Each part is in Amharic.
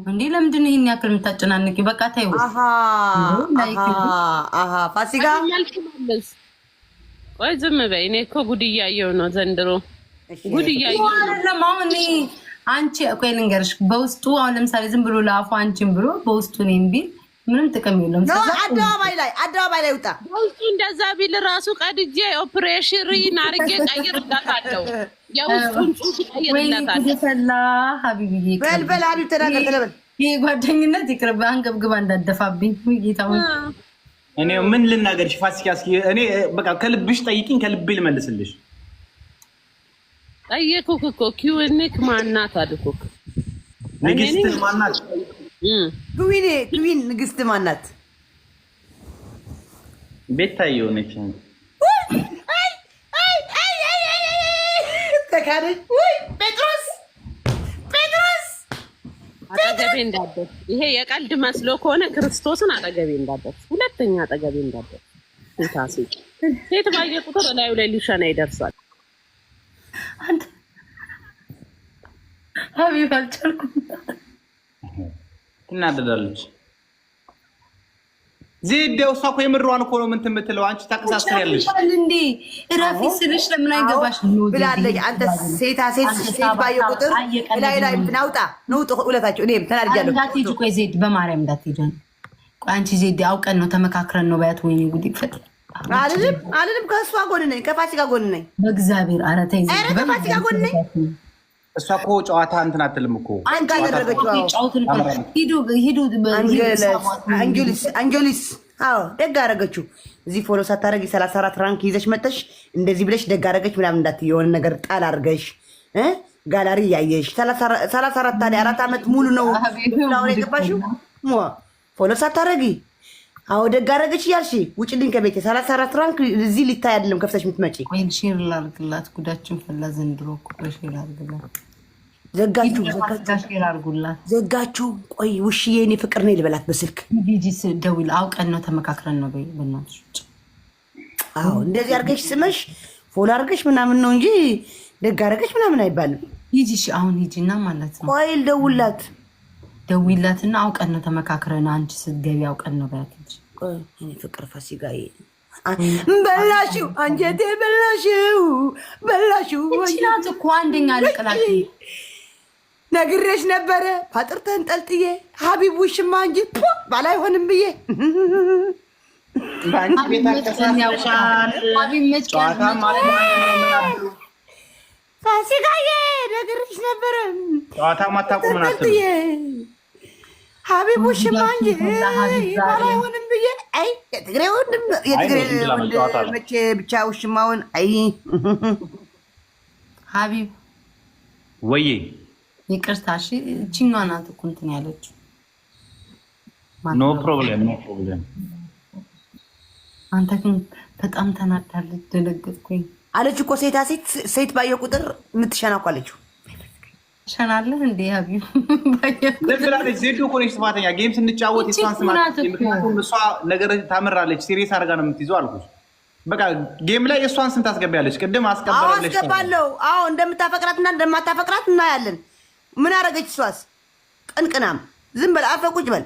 እንዴ ለምንድን ነው ይሄን ያክል የምታጨናንቂ? በቃ ታዩ። ፋሲካ ወይ ዝም በይ። እኔ እኮ ጉድ እያየሁ ነው ዘንድሮ ጉድ እያየሁ ነው። አሁን አንቺ ቆይ ልንገርሽ፣ በውስጡ አሁን ለምሳሌ ዝም ብሎ ለአፉ አንቺን ብሎ በውስጡ እኔም ቢል ምንም ጥቅም የለውም። አደባባይ ላይ ውጣ። በውስጡ እንደዛ ቢል ራሱ ቀድጄ ኦፕሬሽን አድርጌ ቀይርላታለሁ። የውስጡን ጽሑፍ ቀይርላታለሁ። ፈላ ሀቢብዬ በልበል ሀቢብ ተናገር ተለበል። ይሄ ጓደኝነት ይቅርብ። አንገብግባ እንዳደፋብኝ ጌታው። እኔ ምን ልናገርሽ ፋሲካ? እስኪ እኔ በቃ ከልብሽ ጠይቂኝ፣ ከልቤ ልመልስልሽ። ጠየኩህ እኮ ኪውኒክ ማናት አልኩህ። ንግስት ማናት? ክዊን ንግስት ማናት? ቤታዬ ሆነች። ተካደች። ጴጥሮስ አጠገቤ እንዳደርስ። ይሄ የቀልድ መስሎ ከሆነ ክርስቶስን አጠገቤ እንዳደርስ፣ ሁለተኛ አጠገቤ እንዳደርስ። ሴት ባየ ቁጥር እላዩ ላይ ሊሸና ይደርሳል። ሀቢብ አልቻልኩም። ትናደዳለች። ዜዴው እሷ እኮ የምሯን እኮ ነው። ምን የምትለው አንቺ ታቀሳስሪያለሽ እንዴ? እራፊ ስልሽ ለምን አይገባሽ ነው ብላለች። አንተ ሴት ባየ ቁጥር ላይ ናውጣ ነውጥ ሁለታቸው። እኔም ተናድጃለሁ። እንዳትሄጂ ቆይ ዜድ፣ በማርያም እንዳትሄጂ። ቆይ አንቺ ዜድ አውቀን ነው ተመካክረን ነው ባያት። ወይኔ ጉድ ይፈጥ። አልልም ከእሷ ጎን ነኝ፣ ከፋሲካ ጎን ነኝ። በእግዚአብሔር ኧረ ተይ ዜድ፣ ከፋሲካ ጎን ነኝ። እሷ እኮ ጨዋታ እንትን አትልም እኮ አንጆሊስ። አዎ ደግ አደረገችው። እዚህ ፎሎ ሳታረጊ 34 ራንክ ይዘሽ መጠሽ እንደዚህ ብለሽ ደግ አደረገች ምናምን እንዳትዪ። የሆነ ነገር ጣል አድርገሽ ጋላሪ እያየሽ 34 ታዲያ 4 ዓመት ሙሉ ነው ሁን የገባሽው ፎሎ ሳታረጊ። አዎ ደግ አደረገች እያልሽ ውጭልኝ ከቤቴ። 34 ራንክ እዚህ ሊታይ አይደለም ከፍተሽ የምትመጪ። ወይ ሼር ላድርግላት። ጉዳችን ፈላ ዘንድሮ እኮ ሼር ላድርግላት። ዘጋችሁ። ቆይ ውሽዬ እኔ ፍቅር ነኝ ልበላት በስልክ ቪጂስ ደውል። አውቀን ነው ተመካክረን ነው በእናትሽ። አዎ እንደዚህ አድርገሽ ስመሽ ፎሎ አድርገሽ ምናምን ነው እንጂ ደግ አደረገች ምናምን አይባልም። ሂጂሽ አሁን ሂጂና ማለት ነው። ቆይ ደውይላትና አውቀን ነው ተመካክረን አንቺ ስትገቢ አውቀን ነው ባያት። ቆይ እኔ ፍቅር ፋሲካዬ በላሽው፣ አንጀቴ በላሽው እቺናት እኮ አንደኛ ለቀላት ነግሬሽ ነበረ። ፓጥር ተንጠልጥዬ ሀቢብ ውሽማ እንጂ ባላይሆንም ብዬ በአንቺ ቤት አቀሳሰሻል። ጨዋታ ማለት ነው። ፋሲካዬ ነግሬሽ ነበረ። ጨዋታ ማታውቁ ምን አትሉ። ሀቢብ ውሽማ እንጂ ባላይሆንም ብዬ አይ የትግሬ ወንድም መቼ ብቻ ውሽማውን አይ ሀቢብ ወይዬ ይቅርታ እሺ። እቺኛዋ ናት እኮ እንትን ያለችው። ኖ ፕሮብሌም። አንተ ግን በጣም ተናዳለች። ደነገጥኩኝ አለች እኮ ሴት ባየ ቁጥር የምትሸና እኮ አለችው። ሸናለህ እንዴ ሀቢብ? ለብላለች። ዜዶ እኮ ነች ጥፋተኛ። ጌም ስንጫወት የሷን ስማት። ምክንያቱም እሷ ነገር ታምራለች። ሲሪየስ አድርጋ ነው የምትይዘው አልኩሽ። በቃ ጌም ላይ የእሷን ስም ታስገቢያለች። ቅድም አስገባለች። አስገባለሁ። አዎ እንደምታፈቅራትና እንደማታፈቅራት እናያለን። ምን አረገች እሷስ? ቅንቅናም ዝም በል አፈ ቁጭ በል።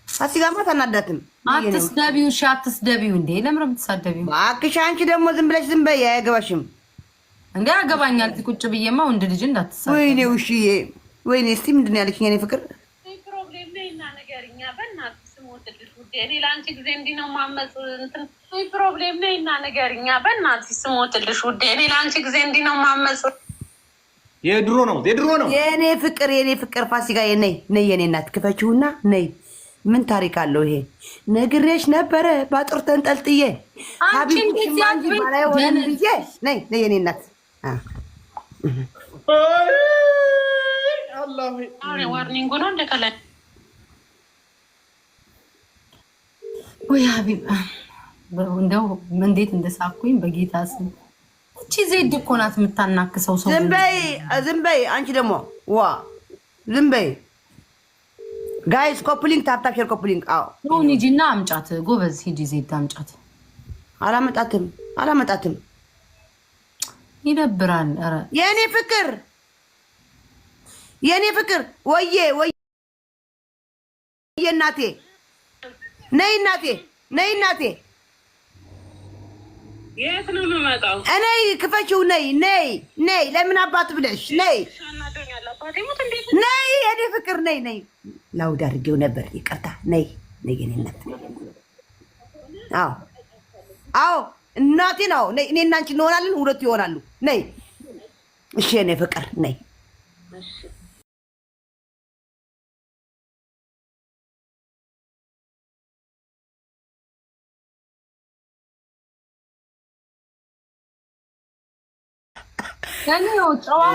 ፋሲካማ ታናዳትም። አትስደቢው። እሺ አትስደቢው። እንዴ ለምን የምትሳደቢው? እባክሽ አንቺ ደግሞ ዝም ብለሽ ዝም በይ። አያገባሽም እንዴ? ያገባኛል። ቁጭ ብዬማ ወንድ ልጅ እንዳትሳደቢ። ወይኔ ውሽዬ፣ ወይኔ እስቲ ምንድን ነው ያለችኝ? እኔ ፍቅር ፕሮብሌም ነይና ነገርኛ በእናትሽ ስሞትልሽ ውዴ። እኔ ለአንቺ ጊዜ እንዲህ ነው ማመጽ እንትን ፕሮብሌም ነይና ነገርኛ በእናትሽ ስሞትልሽ ውዴ። እኔ ለአንቺ ጊዜ እንዲህ ነው ማመጽ። የድሮ ነው የኔ ፍቅር ፋሲካዬ፣ ነይ የኔ እናት ክፈችውና ነይ። ምን ታሪክ አለው ይሄ? ነግሬሽ ነበረ ባጥር ተንጠልጥዬ ሀቢብ ማንጂ ባላይ ወን ብዬ ነይ የኔ እናት። ዋርኒንግ ነው እንደከለ ወይ ሀቢብ እንደው እንዴት እንደሳኩኝ በጌታ ስም። እቺ ዜድ እኮ ናት የምታናክሰው ሰው። ዝም በይ አንቺ ደግሞ ዋ ዝም በይ። ጋይስ ኮፕሊንግ ታፕታፕ ሼር ኮፕሊንግ። አዎ ነው ሂጂና አምጫት። ጎበዝ ሂጂ ዜድ አምጫት። አላመጣትም ይደብራል። ኧረ የኔ ፍቅር ወዬ የእናቴ ነይ እናቴ ነይ እናቴ የት ነው የምመጣው? ነይ ክፈችው ነይ ነይ ነይ ለምን አባት ብለሽ ነይ ነይ የኔ ፍቅር ነይ ነይ ላውድ አድርጌው ነበር ይቅርታ ነይ ነይ የኔ እናት አዎ አዎ እናቴ ነው ነይ እኔ እና አንቺ እንሆናለን ሁለቱ ይሆናሉ ነይ እሺ የኔ ፍቅር ነይ ያኔው ጫዋው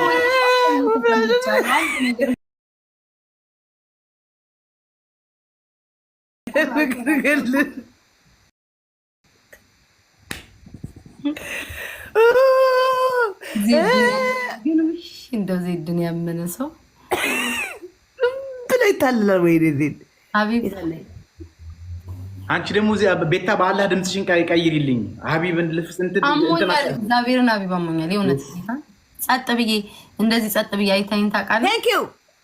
እንደዚህ ዱንያ ያመነ ሰው ብለህ ይታለላል ወይ ዜድ ሀቢብ አንቺ ደግሞ እዚህ ቤታ በአላህ ድምፅሽን ቀይሪልኝ ሀቢብን ልፍስ እንትን አሞኛል እግዚአብሔርን ሀቢብ አሞኛል የእውነት ጸጥ ብዬ እንደዚህ ጸጥ ብዬ አይታይን ታውቃለህ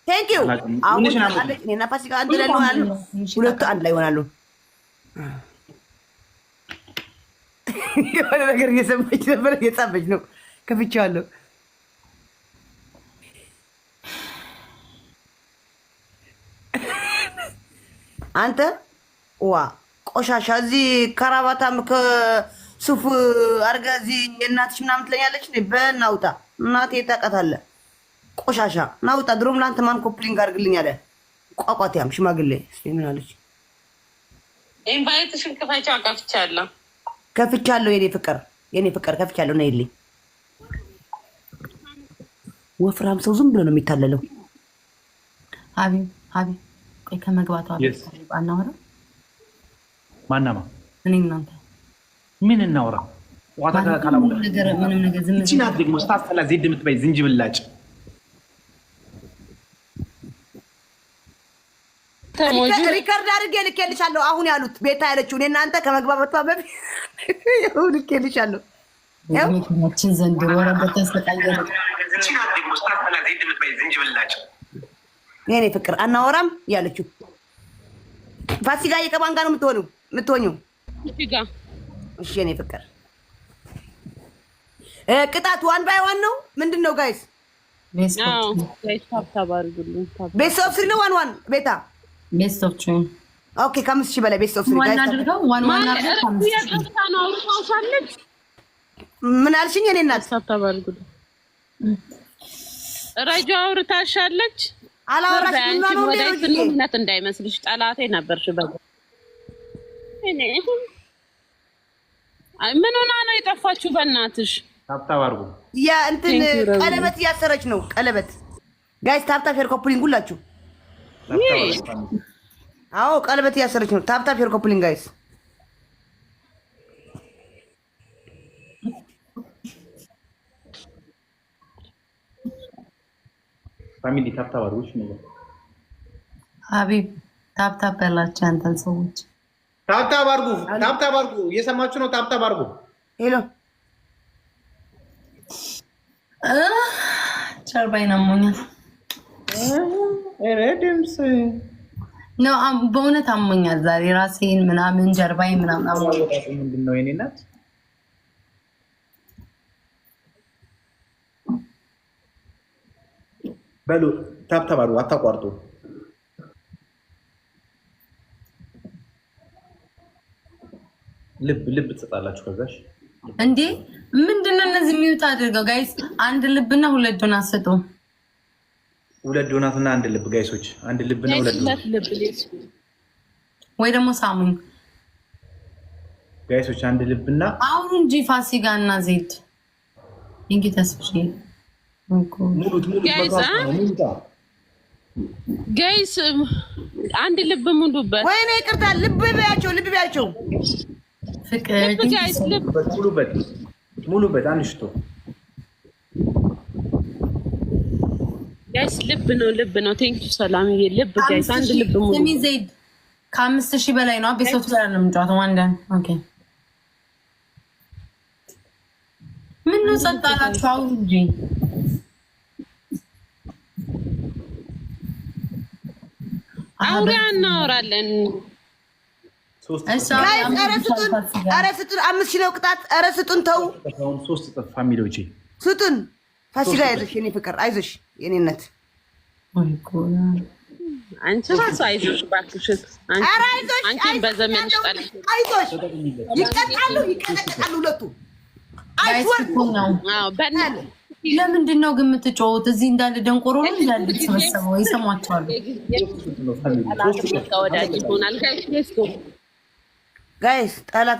ቴንክ ዩ አሁን እኔና ፋሲካ አንድ ላይ ሆናሉ ሁለቱ አንድ ላይ ሆናሉ የሆነ ነገር እየሰማች ነበር እየጻፈች ነው ከፍቼዋለሁ አንተ ዋ ቆሻሻ እዚህ ከራባታም ከሱፍ አርጋ እዚህ የእናትሽ ምናምን ትለኛለች በናውጣ እናቴ ታውቃታለህ ቆሻሻ ናውጣ ድሮም ለአንተ ማን ኮፕሊንግ አድርግልኝ አለ ቋቋትያም ሽማግሌ ምን አለች ኢንቫይትሽን ክፈቻው ከፍቻለሁ የኔ ፍቅር ከፍቻለሁ ነው ይልኝ ወፍራም ሰው ዝም ብሎ ነው የሚታለለው ሀቢብ ቆይ ከመግባቷ አናወራ ማናማ እኔ እናንተ ምን እናወራ ዋታ ካላው ነገር ምንም ነገር ዝም እቺ ናት ደግሞ ስታስጠላ ዜድ የምትበይ ዝንጅብላጭ ሪከርድ አድርጌ ልኬልሻለሁ አሁን ያሉት ቤታ ያለችው እኔ እናንተ ከመግባባቷ በፊት ያው ልኬልሻለሁ ያችን ዘንድሮ ወረበት ተሰቃየረ እቺ ናት ደግሞ ስታስጠላ ዜድ የምትበይ ዝንጅብላጭ የኔ ፍቅር አናወራም ያለችው ፋሲካ የከማን ጋር ነው የምትሆኚው እሺ የኔ ፍቅር ቅጣት ዋን ባይ ዋን ነው ምንድነው ጋይስ ቤስት ኦፍ ስሪ ነው ዋን ቤታ ቤስት ኦፍ ትሪ ኦኬ ከአምስት ሺህ በላይ ቤስት ኦፍ ስሪ ጋይስ ምን አልሽኝ የኔ እናት ረጃ አውርታሻለች አላወራሽም ነው ምናት እንዳይመስልሽ ጠላቴ ነበርሽ ምን ሆና ነው የጠፋችሁ በእናትሽ ታብታብ አድርጉ ያ እንትን ቀለበት እያሰረች ነው ቀለበት ጋይስ ታብታብ ፌር ኮፕሊንግ ሁላችሁ አዎ ቀለበት እያሰረች ነው ታብታብ ፌር ኮፕሊንግ ጋይስ ፋሚሊ ታብታብ አድርጉ ነው ሀቢብ ታብታብ ያላችሁ አንተን ሰዎች ታብታብ አድርጉ እየሰማችሁ ነው ታብታብ አድርጉ ሄሎ ቸርባይን አሞኛል ድምፅ ነው በእውነት አሞኛል ዛሬ ራሴን ምናምን ጀርባይን ምናምን አሞኛል ምንድን ነው የኔ እናት በሉ ታብታብ አድርጉ አታቋርጡ ልብ ትሰጣላችሁ ከዛሽ እንዴ ምንድነው እነዚህ ሚውት አድርገው ጋይስ አንድ ልብና ሁለት ዶናት ሰጡ ሁለት ዶናትና አንድ ልብ ጋይሶች አንድ ልብና ሁለት ልብ ወይ ደግሞ ሳሙኝ ጋይሶች አንድ ልብና አሁን እንጂ ፋሲካ እና ዜድ እንዴ ተስፍሽ ሙሉት ጋይስ አንድ ልብ ሙሉበት ወይኔ ይቅርታ ልብ ቢያቸው ፍቅር ጋይስ ልብ ሙሉበት አንድ ሽቶ ጋይስ ልብ ነው ቴንክ ዩ ሰላምዬ ልብ ጋይስ አንድ ልብ ሙሉ ስሚ ዜድ ከ5000 በላይ ነው ቤተሰብ ጋር ነው የምንጫወተው ዋንዳን ኦኬ ምን ነው ጸጣላችሁ አውሩ እንጂ አውሪያ እናወራለን። ኧረ ስጡን 5,000 ነው ቅጣት። ኧረ ስጡን ተው። 3 እጥፍ ፋሚሊዎቼ ስጡን። ፋሲካ አይዞሽ የኔ ፍቅር አይዞሽ የኔነት። አንቺ ራሱ አይዞሽ እባክሽ። አንቺን በዘመንሽ ጠላት አይዞሽ። ይቀጣሉ ሁለቱ። ለምንድን ነው ግን የምትጫወት? እዚህ እንዳለ ደንቆሮ ነው እንዳለ ተሰበሰበው ይሰማቸዋል። ጋይስ ጠላት